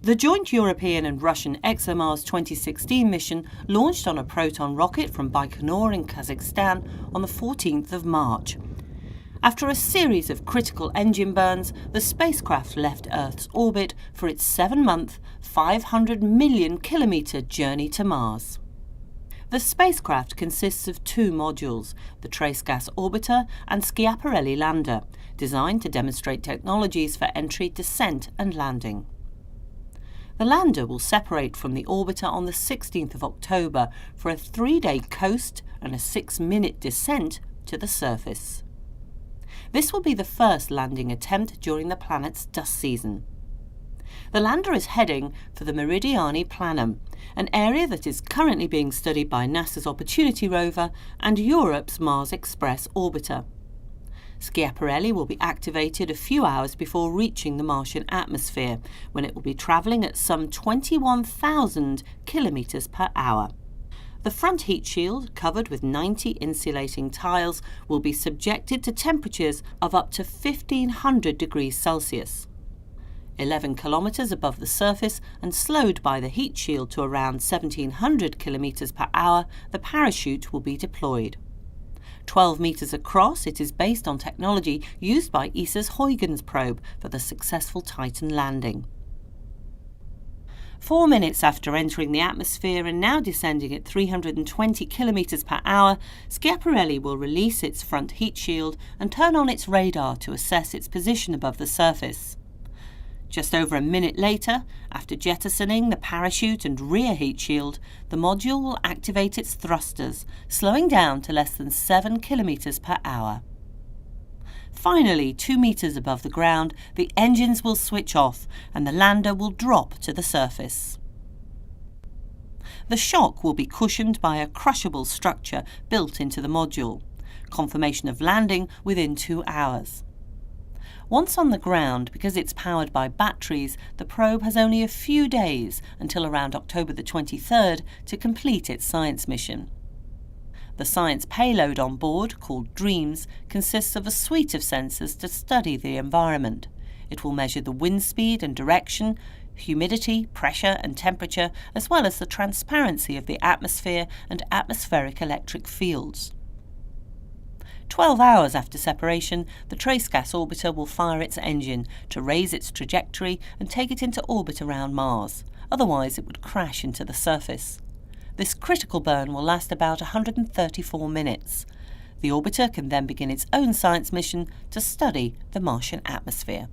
The joint European and Russian ExoMars 2016 mission launched on a Proton rocket from Baikonur in Kazakhstan on the 14th of March. After a series of critical engine burns, the spacecraft left Earth's orbit for its 7-month, 500 million kilometre journey to Mars. The spacecraft consists of 2 modules, the Trace Gas Orbiter and Schiaparelli Lander, designed to demonstrate technologies for entry, descent and landing. The lander will separate from the orbiter on the 16th of October for a 3-day coast and a 6-minute descent to the surface. This will be the first landing attempt during the planet's dust season. The lander is heading for the Meridiani Planum, an area that is currently being studied by NASA's Opportunity rover and Europe's Mars Express orbiter. Schiaparelli will be activated a few hours before reaching the Martian atmosphere, when it will be travelling at some 21,000 kilometres per hour. The front heat shield, covered with 90 insulating tiles, will be subjected to temperatures of up to 1,500 degrees Celsius. 11 kilometres above the surface and slowed by the heat shield to around 1,700 kilometres per hour, the parachute will be deployed. 12 metres across, it is based on huygens used by ESA's Huygens probe for the successful Titan landing. 4 minutes after entering the atmosphere and now descending at 320 kilometres per hour, Schiaparelli will release its front heat shield and turn on its radar to assess its position above the surface. Just over a minute later, after jettisoning the parachute and rear heat shield, the module will activate its thrusters, slowing down to less than 7 kilometres per hour. Finally, 2 metres above the ground, the engines will switch off and the lander will drop to the surface. The shock will be cushioned by a crushable structure built into the module. Confirmation of landing within 2 hours. Once on the ground, because it's powered by batteries, the probe has only a few days until around October the 23rd to complete its science mission. The science payload on board, called DREAMS, consists of a suite of sensors to study the environment. It will measure the wind speed and direction, humidity, pressure and temperature, as well as the transparency of the atmosphere and atmospheric electric fields. 12 hours after separation, the Trace Gas Orbiter will fire its engine to raise its trajectory and take it into orbit around Mars. Otherwise, it would crash into the surface. This critical burn will last about 134 minutes. The orbiter can then begin its own science mission to study the Martian atmosphere.